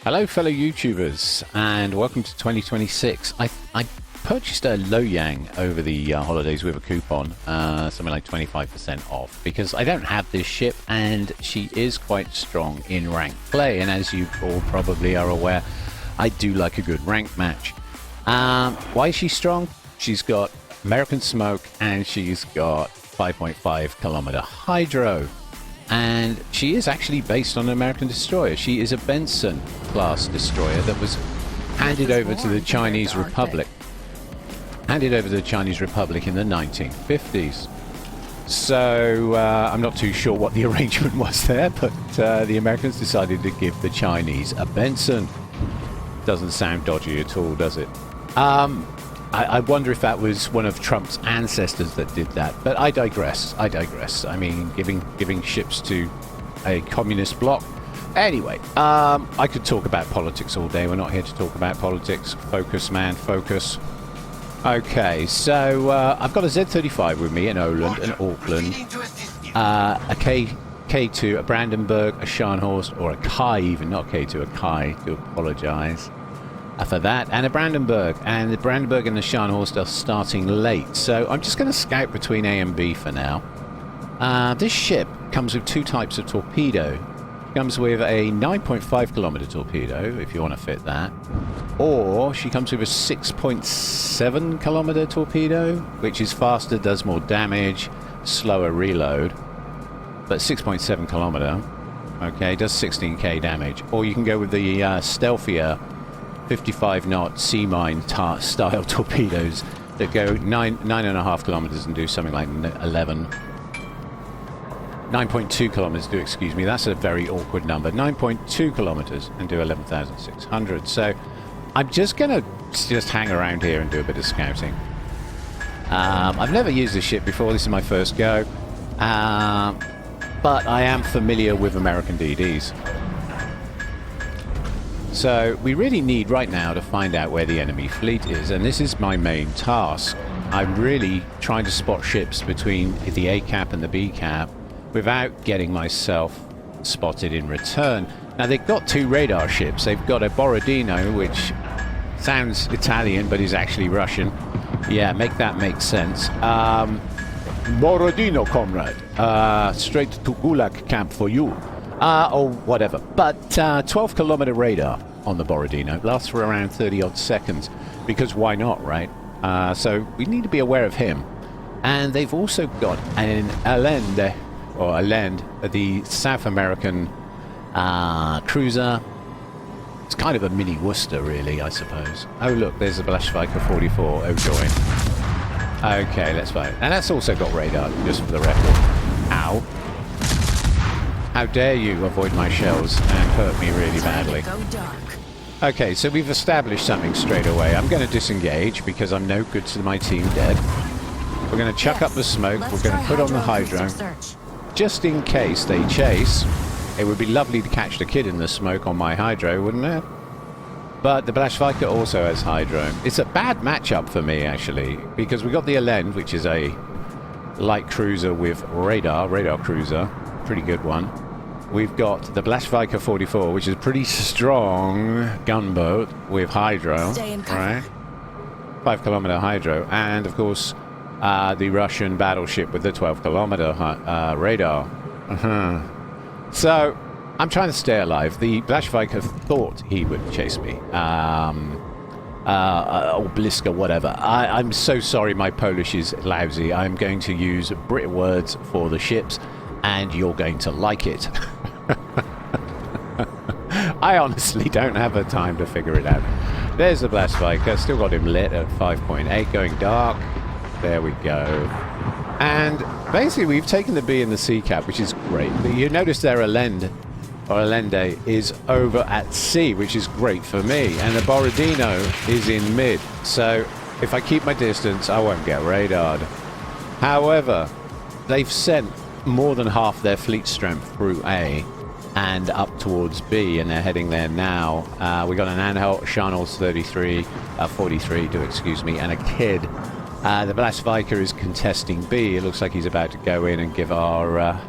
Hello fellow YouTubers and welcome to 2026. I purchased a Loyang over the holidays with a coupon, something like 25% off, because I don't have this ship and she is quite strong in ranked play, and as you all probably are aware, I do like a good ranked match. Why is she strong? She's got American smoke and she's got 5.5 kilometer hydro. And she is actually based on an American destroyer. She is a Benson class destroyer that was handed over to the Chinese Republic. Handed over to the Chinese Republic in the 1950s. So I'm not too sure what the arrangement was there, but the Americans decided to give the Chinese a Benson. Doesn't sound dodgy at all, does it? I wonder if that was one of Trump's ancestors that did that, but I digress. I mean, giving ships to a communist bloc. Anyway, I could talk about politics all day. We're not here to talk about politics. Focus, man, focus. Okay, so I've got a Z35 with me in Oland and Auckland, a K2, a Brandenburg, a Scharnhorst, or a Kai even, not K2, a Kai, to apologise for that, and a Brandenburg, and the Brandenburg and the Scharnhorst are starting late, so I'm just going to scout between A and B for now. This ship comes with two types of torpedo. It comes with a 9.5 kilometer torpedo, if you want to fit that, or she comes with a 6.7 kilometer torpedo, which is faster, does more damage, slower reload, but 6.7 kilometer, okay, does 16k damage. Or you can go with the stealthier 55 knot sea mine style torpedoes that go 9.5 kilometers and do something like 9.2 kilometers do, excuse me, that's a very awkward number, 9.2 kilometers and do 11,600. So I'm just gonna hang around here and do a bit of scouting. I've never used this ship before, this is my first go, but I am familiar with American DDs. So we really need right now to find out where the enemy fleet is, and this is my main task. I'm really trying to spot ships between the A cap and the B cap without getting myself spotted in return. Now they've got two radar ships. They've got a Borodino, which sounds Italian but is actually Russian. Yeah, make that make sense. Borodino, comrade. Straight to Gulag camp for you. Or whatever, but 12 kilometer radar on the Borodino lasts for around 30 odd seconds, because why not, right? So we need to be aware of him. And they've also got an Aslain, or Aslain, the South American cruiser. It's kind of a mini Worcester, really, I suppose. Oh look, there's a Blashviker 44. Oh joy. Okay, let's vote. And that's also got radar, just for the record. Ow. How dare you avoid my shells and hurt me really badly. Okay, so we've established something straight away. I'm going to disengage because I'm no good to my team dead. We're going to chuck up the smoke. We're going to put on the hydro. Just in case they chase. It would be lovely to catch the kid in the smoke on my hydro, wouldn't it? But the Blashviker also has hydro. It's a bad matchup for me, actually, because we got the Aslain, which is a light cruiser with radar cruiser. Pretty good one. We've got the Blashviker 44, which is a pretty strong gunboat with hydro, right? 5 kilometer hydro, and of course the Russian battleship with the 12 kilometer radar. So I'm trying to stay alive. The Blashviker thought he would chase me, or Bliska, whatever. I'm so sorry, my Polish is lousy. I'm going to use Brit words for the ships, and you're going to like it. I honestly don't have the time to figure it out. There's the Blashviker, still got him lit at 5.8, going dark. There we go. And basically we've taken the B and the C cap, which is great. But you notice their Aslain, or Allende, is over at C, which is great for me. And the Borodino is in mid. So if I keep my distance, I won't get radared. However, they've sent more than half their fleet strength through A and up towards B, and they're heading there now. We got an Scharnhorst 43, excuse me, and a kid. The Blashviker is contesting B. It looks like he's about to go in and give our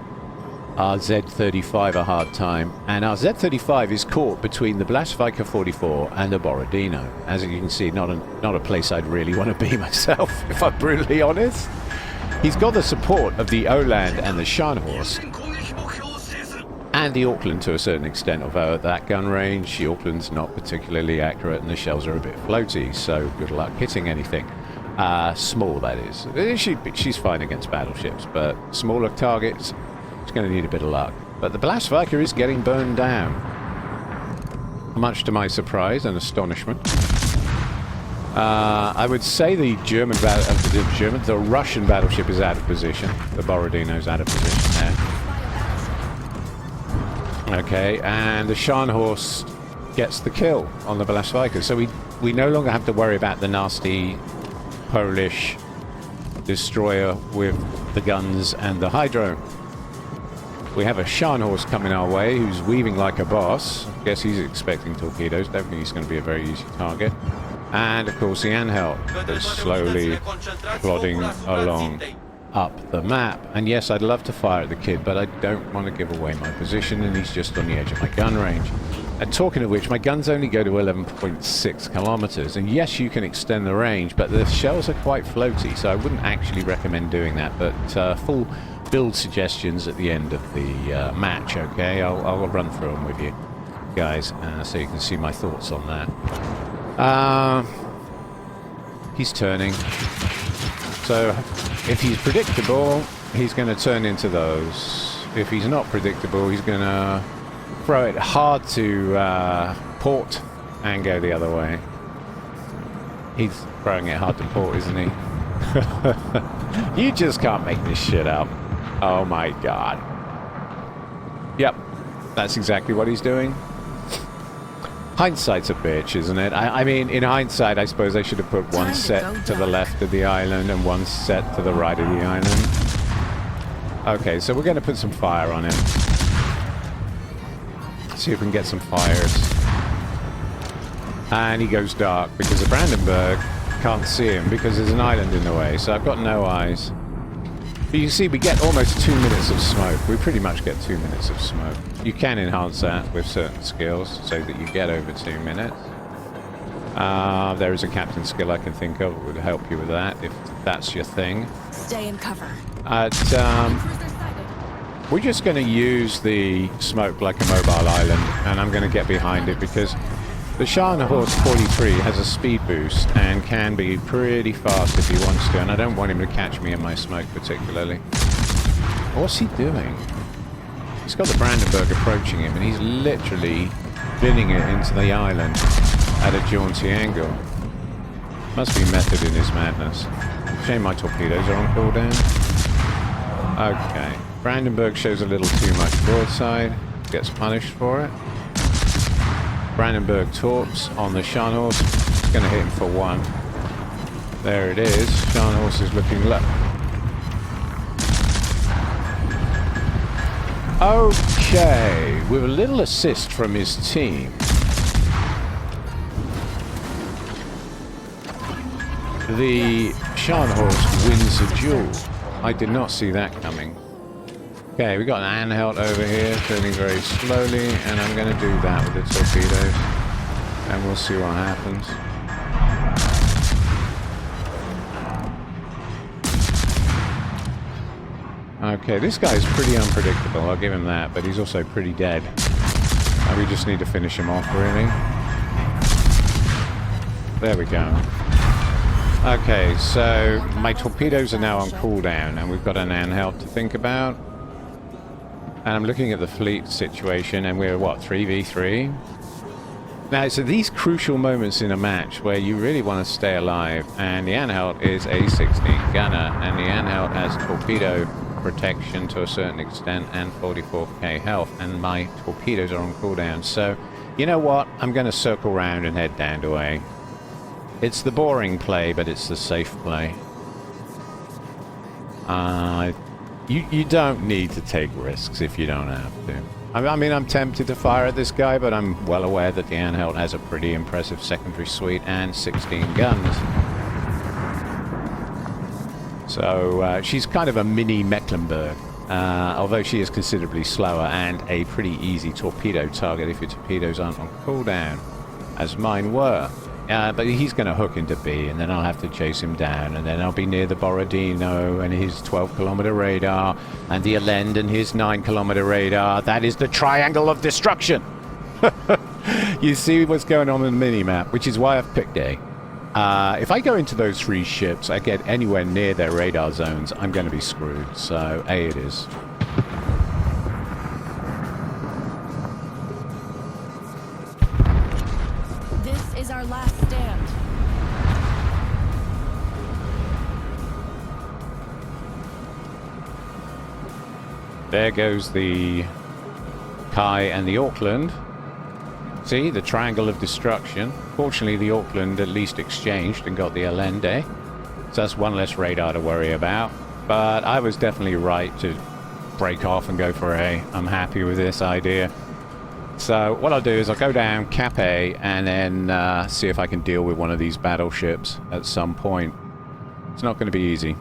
our Z35 a hard time, and our Z35 is caught between the Blasviker 44 and the Borodino. As you can see, not a place I'd really want to be myself, if I'm brutally honest. He's got the support of the Oland and the Scharnhorst, and the Auckland to a certain extent, although at that gun range, the Auckland's not particularly accurate and the shells are a bit floaty, so good luck hitting anything. Small, that is. She's fine against battleships, but smaller targets, she's going to need a bit of luck. But the Blasviker is getting burned down, much to my surprise and astonishment. I would say the Russian battleship is out of position. The Borodino's out of position there. Okay, and the Scharnhorst gets the kill on the Blasviker. So we no longer have to worry about the nasty Polish destroyer with the guns and the hydro. We have a Scharnhorst coming our way who's weaving like a boss. I guess he's expecting torpedoes. Don't think he's going to be a very easy target. And of course the Anhalt is slowly plodding along up the map. And yes, I'd love to fire at the kid, but I don't want to give away my position, and he's just on the edge of my gun range. And talking of which, my guns only go to 11.6 kilometers, and yes, you can extend the range, but the shells are quite floaty, so I wouldn't actually recommend doing that. But full build suggestions at the end of the match, okay? I'll run through them with you guys, so you can see my thoughts on that. He's turning. So if he's predictable, he's going to turn into those. If he's not predictable, he's going to throw it hard to port and go the other way. He's throwing it hard to port, isn't he? You just can't make this shit up. Oh my god. Yep, that's exactly what he's doing. Hindsight's a bitch, isn't it? I mean, in hindsight, I suppose I should have put one set to the left of the island and one set to the right of the island. Okay, so we're going to put some fire on him. See if we can get some fires. And he goes dark because the Brandenburg can't see him because there's an island in the way, so I've got no eyes. But you see, we get almost 2 minutes of smoke. We pretty much get 2 minutes of smoke. You can enhance that with certain skills so that you get over 2 minutes. There is a captain skill I can think of that would help you with that, if that's your thing. Stay in cover. We're just going to use the smoke like a mobile island, and I'm going to get behind it because the Scharnhorst 43 has a speed boost and can be pretty fast if he wants to, and I don't want him to catch me in my smoke particularly. What's he doing? He's got the Brandenburg approaching him, and he's literally binning it into the island at a jaunty angle. Must be method in his madness. Shame my torpedoes are on cooldown. Okay. Brandenburg shows a little too much broadside. Gets punished for it. Brandenburg torps on the Scharnhorst. It's going to hit him for 1. There it is. Scharnhorst is looking low. Okay, with a little assist from his team. The Scharnhorst wins the duel. I did not see that coming. Okay, we got an Anhalt over here, turning very slowly, and I'm going to do that with the torpedoes. And we'll see what happens. Okay, this guy's pretty unpredictable, I'll give him that, but he's also pretty dead. And we just need to finish him off, really. There we go. Okay, so my torpedoes are now on cooldown, and we've got an Anhalt to think about. And I'm looking at the fleet situation, and we're, what, 3v3? Now, so these crucial moments in a match where you really want to stay alive, and the Anhalt is a 16 gunner, and the Anhalt has torpedo protection to a certain extent and 44k health, and my torpedoes are on cooldown. So, you know what? I'm going to circle round and head down to A. It's the boring play, but it's the safe play. You don't need to take risks if you don't have to. I mean, I'm tempted to fire at this guy, but I'm well aware that the Anhalt has a pretty impressive secondary suite and 16 guns. So she's kind of a mini Mecklenburg. Although she is considerably slower and a pretty easy torpedo target if your torpedoes aren't on cooldown, as mine were. But he's going to hook into B, and then I'll have to chase him down, and then I'll be near the Borodino and his 12-kilometer radar, and the Aslain and his 9-kilometer radar. That is the triangle of destruction! You see what's going on in the mini-map, which is why I've picked A. If I go into those 3 ships, I get anywhere near their radar zones, I'm going to be screwed. So A it is. This is our last stand. There goes the Kai and the Auckland. See, the triangle of destruction. Fortunately, the Auckland at least exchanged and got the Allende. So that's one less radar to worry about. But I was definitely right to break off and go for A. I'm happy with this idea. So what I'll do is I'll go down, cap A, and then see if I can deal with one of these battleships at some point. It's not going to be easy.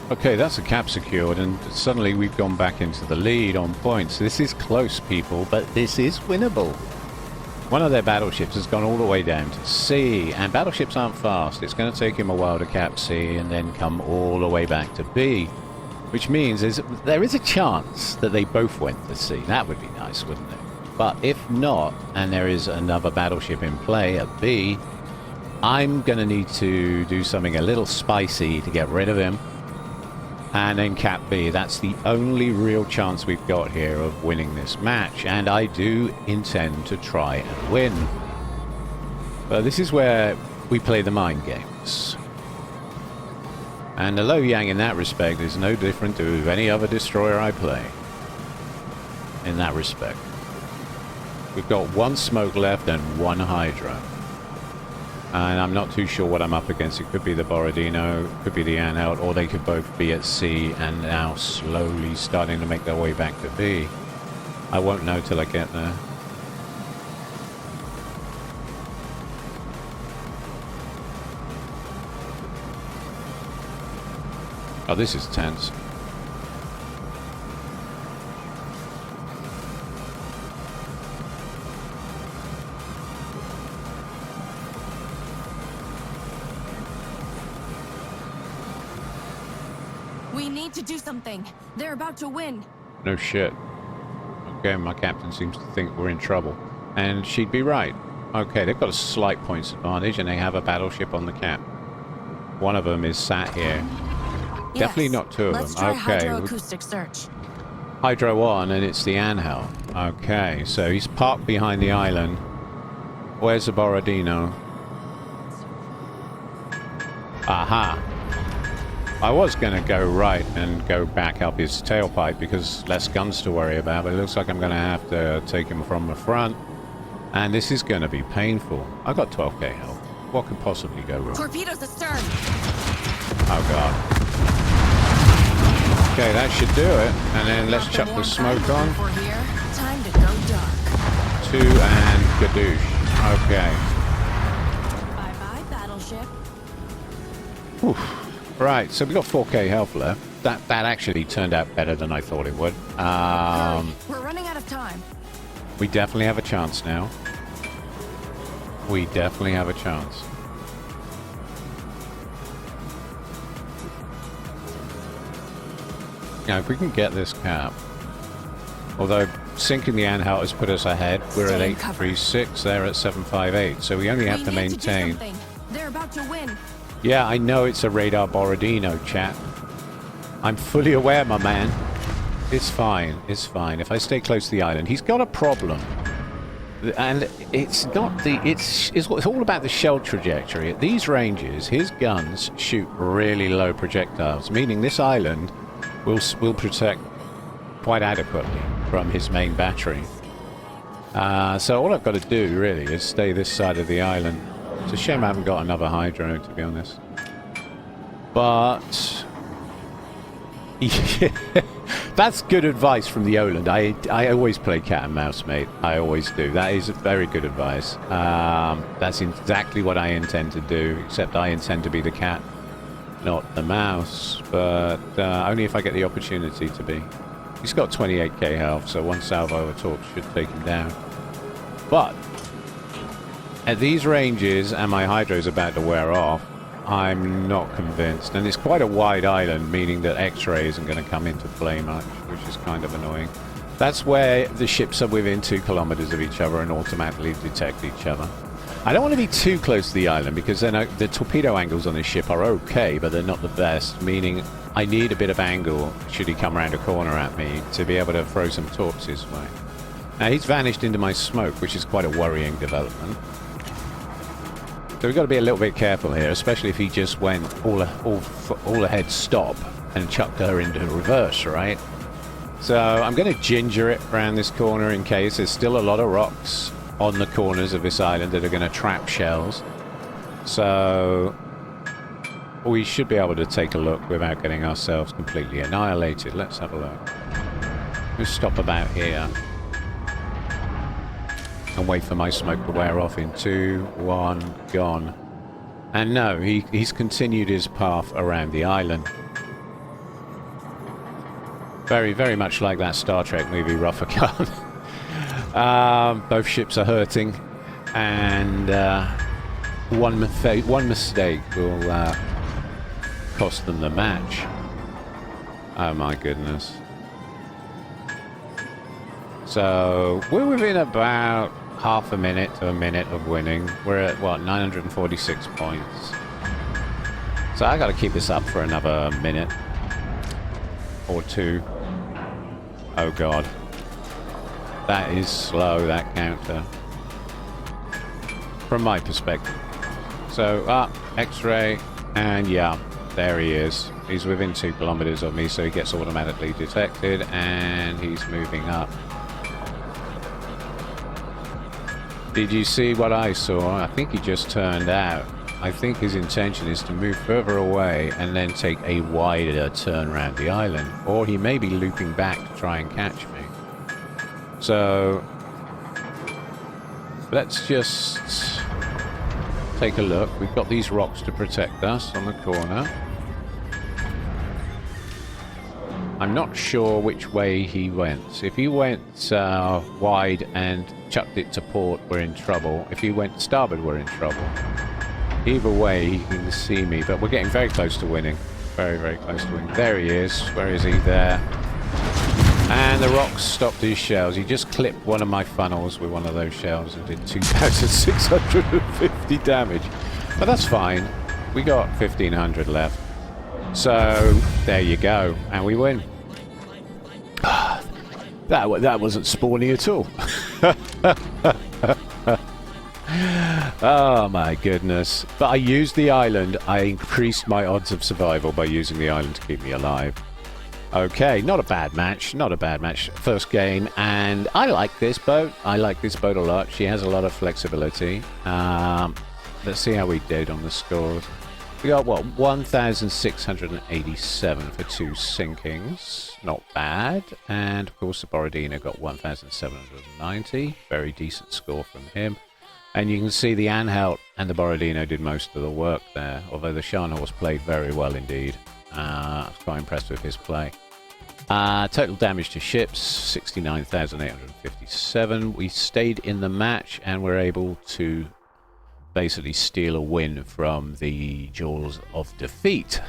Okay, that's a cap secured, and suddenly we've gone back into the lead on points. This is close, people, but this is winnable. One of their battleships has gone all the way down to C, and battleships aren't fast. It's going to take him a while to cap C and then come all the way back to B, which means there is a chance that they both went to C. That would be nice, wouldn't it? But if not, and there is another battleship in play at B, I'm going to need to do something a little spicy to get rid of him. And then cap B. That's the only real chance we've got here of winning this match, and I do intend to try and win. But this is where we play the mind games. And the Loyang in that respect is no different to any other destroyer I play. In that respect. We've got 1 smoke left and 1 Hydra. And I'm not too sure what I'm up against. It could be the Borodino, could be the Anhalt, or they could both be at C and now slowly starting to make their way back to B. I won't know till I get there. Oh, this is tense. We need to do something. They're about to win. No shit. Okay, my captain seems to think we're in trouble. And she'd be right. Okay, they've got a slight points advantage and they have a battleship on the cap. One of them is sat here. Yes, definitely not 2 of them. Let's try hydroacoustic search. Hydro on, and it's the Anhalt. Okay, so he's parked behind the island. Where's the Borodino? Aha. I was going to go right and go back up his tailpipe because less guns to worry about, but it looks like I'm going to have to take him from the front. And this is going to be painful. I got 12k health. What could possibly go wrong? Torpedoes astern. Oh god. Okay, that should do it. And then let's chuck the smoke on. Time to go dark. 2 and gadoosh. Okay. Bye-bye, battleship. Oof. Right, so we got 4k health left. That actually turned out better than I thought it would. We're running out of time. We definitely have a chance now. We definitely have a chance. Now, if we can get this cap, although sinking the Anhalt has put us ahead, we're at 836, they're at 758, so we only have to maintain. They're about to win. Yeah, I know it's a radar Borodino, chat. I'm fully aware, my man. It's fine, it's fine. If I stay close to the island, he's got a problem. And it's not the... It's all about the shell trajectory. At these ranges, his guns shoot really low projectiles, meaning this island will protect quite adequately from his main battery. So all I've got to do, really, is stay this side of the island. It's a shame I haven't got another hydro, to be honest. But... yeah, that's good advice from the Oland. I always play cat and mouse, mate. I always do. That is very good advice. That's exactly what I intend to do, except I intend to be the cat, not the mouse. But only if I get the opportunity to be. He's got 28k health, so one salvo of torch should take him down. But at these ranges, and my hydro's about to wear off, I'm not convinced. And it's quite a wide island, meaning that X-ray isn't going to come into play much, which is kind of annoying. That's where the ships are within 2 kilometers of each other and automatically detect each other. I don't want to be too close to the island, because then the torpedo angles on this ship are okay, but they're not the best, meaning I need a bit of angle, should he come around a corner at me, to be able to throw some torps his way. Now, he's vanished into my smoke, which is quite a worrying development. So we've got to be a little bit careful here, especially if he just went all ahead stop and chucked her into reverse, right? So I'm going to ginger it around this corner in case. There's still a lot of rocks on the corners of this island that are going to trap shells. So we should be able to take a look without getting ourselves completely annihilated. Let's have a look. Let's stop about here and wait for my smoke to wear off in 2, 1, gone. And no, he's continued his path around the island. Very, very much like that Star Trek movie, Rougher Gun. Both ships are hurting, and one mistake will cost them the match. Oh my goodness. So we're within about half a minute to a minute of winning. We're at, what, 946 points. So I got to keep this up for another minute or two. Oh god. That is slow, that counter. From my perspective. So, X-ray, and yeah, there he is. He's within 2 kilometers of me, so he gets automatically detected, and he's moving up. Did you see what I saw? I think he just turned out. I think his intention is to move further away and then take a wider turn around the island. Or he may be looping back to try and catch me. So let's just take a look. We've got these rocks to protect us on the corner. I'm not sure which way he went. If he went wide and chucked it to port, we're in trouble. If he went starboard, we're in trouble. Either way, he can see me, but we're getting very close to winning. Very, very close to winning. There he is. Where is he? There. And the rocks stopped his shells. He just clipped one of my funnels with one of those shells and did 2,650 damage. But that's fine. We got 1,500 left. So, there you go. And we win. That wasn't spawny at all. Oh my goodness. But I used the island. I increased my odds of survival by using the island to keep me alive. Okay, not a bad match. Not a bad match. First game. And I like this boat. I like this boat a lot. She has a lot of flexibility. Let's see how we did on the scores. We got, what, 1,687 for 2 sinkings. Not bad. And, of course, the Borodino got 1,790. Very decent score from him. And you can see the Anhalt and the Borodino did most of the work there, although the Scharnhorst played very well indeed. I was quite impressed with his play. Total damage to ships, 69,857. We stayed in the match and were able to basically steal a win from the jaws of defeat.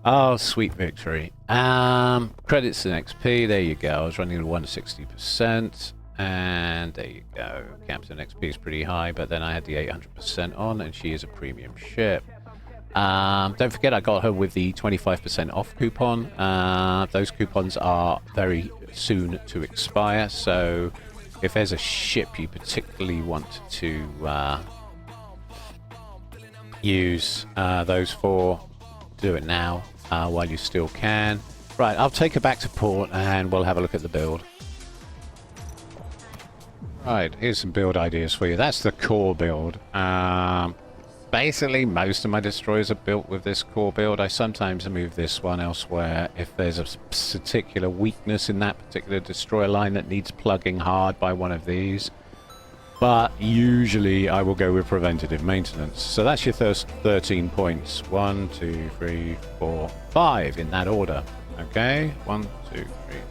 Oh, sweet victory. Credits and XP, there you go. I was running at 160%. And there you go. Captain XP is pretty high, but then I had the 800% on, and she is a premium ship. Don't forget, I got her with the 25% off coupon. Those coupons are very soon to expire, so if there's a ship you particularly want to use those for, do it now while you still can. Right, I'll take her back to port, and we'll have a look at the build. Right, here's some build ideas for you. That's the core build. Basically, most of my destroyers are built with this core build. I sometimes move this one elsewhere if there's a particular weakness in that particular destroyer line that needs plugging hard by one of these. But usually I will go with preventative maintenance. So that's your first 13 points. 1, 2, 3, 4, 5 in that order. Okay? 1, 2, 3,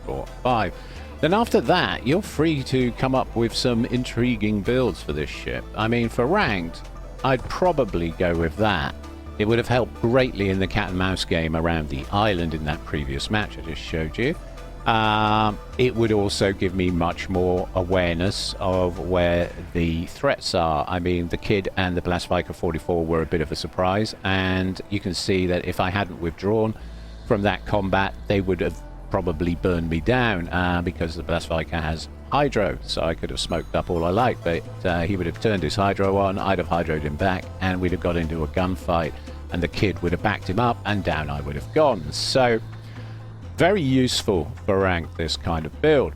4, 5. Then after that, you're free to come up with some intriguing builds for this ship. I mean, for ranked, I'd probably go with that. It would have helped greatly in the cat and mouse game around the island in that previous match I just showed you. It would also give me much more awareness of where the threats are. I mean, the Kid and the Blastviker 44 were a bit of a surprise, and you can see that if I hadn't withdrawn from that combat, they would have probably burned me down because the Blastviker has hydro, so I could have smoked up all I like, but he would have turned his hydro on, I'd have hydroed him back, and we'd have got into a gunfight, and the Kid would have backed him up, and down I would have gone. So, very useful for rank, this kind of build.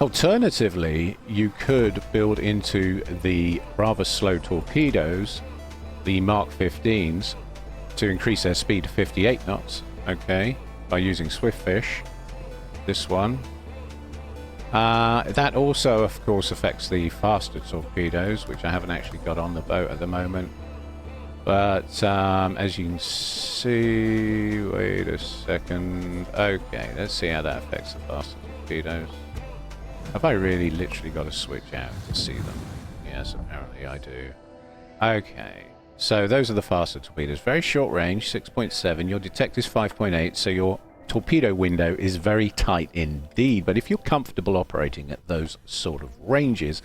Alternatively, you could build into the rather slow torpedoes, the Mark 15s, to increase their speed to 58 knots, okay, by using Swiftfish, this one. That also, of course, affects the faster torpedoes, which I haven't actually got on the boat at the moment. But as you can see, wait a second. Okay, let's see how that affects the faster torpedoes. Have I really literally got to switch out to see them? Yes, apparently I do. Okay, so those are the faster torpedoes. Very short range, 6.7. Your detect is 5.8, so your torpedo window is very tight indeed. But if you're comfortable operating at those sort of ranges,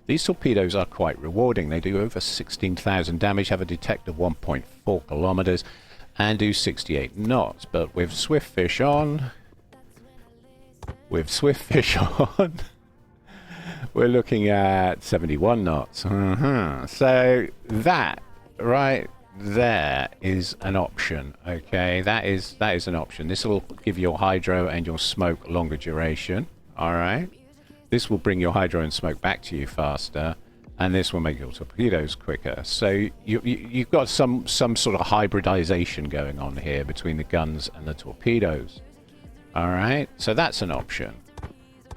these torpedoes are quite rewarding. They do over 16,000 damage, have a detect of 1.4 kilometers, and do 68 knots. But with Swiftfish on, we're looking at 71 knots. So that right there is an option. Okay, that is an option. This will give your hydro and your smoke longer duration. All right. This will bring your hydro and smoke back to you faster, and this will make your torpedoes quicker. So you've got some sort of hybridization going on here between the guns and the torpedoes. All right, so that's an option.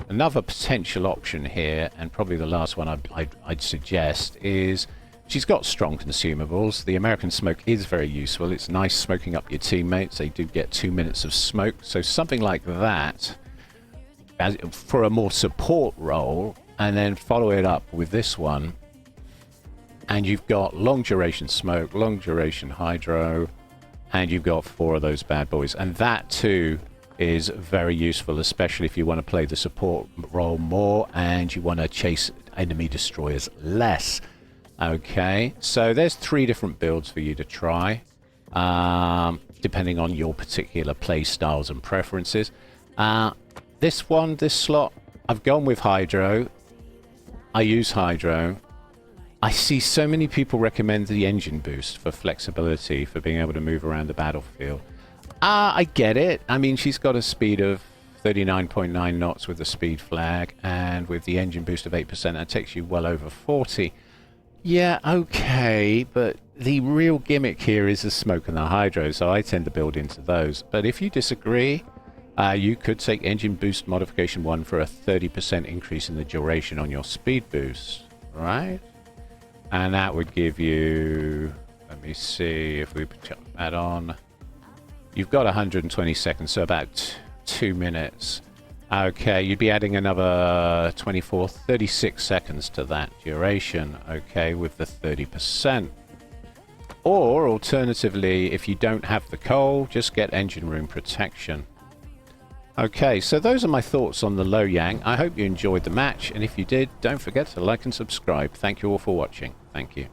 Another potential option here, and probably the last one I'd suggest, is she's got strong consumables. The American smoke is very useful. It's nice smoking up your teammates. They do get 2 minutes of smoke. So something like that for a more support role, and then follow it up with this one, and you've got long duration smoke, long duration hydro, and you've got 4 of those bad boys. And that too is very useful, especially if you want to play the support role more and you want to chase enemy destroyers less. Okay, so there's 3 different builds for you to try, depending on your particular play styles and preferences. This slot, I've gone with hydro. I use hydro. I see so many people recommend the engine boost for flexibility, for being able to move around the battlefield. I get it. I mean, she's got a speed of 39.9 knots with the speed flag, and with the engine boost of 8%, that takes you well over 40. Yeah, okay, but the real gimmick here is the smoke and the hydro, so I tend to build into those. But if you disagree, you could take engine boost modification 1 for a 30% increase in the duration on your speed boost, right? And that would give you, let me see if we put that on. You've got 120 seconds, so about 2 minutes. Okay, you'd be adding another 24, 36 seconds to that duration, okay, with the 30%. Or, alternatively, if you don't have the coal, just get engine room protection. Okay, so those are my thoughts on the Loyang. I hope you enjoyed the match, and if you did, don't forget to like and subscribe. Thank you all for watching. Thank you.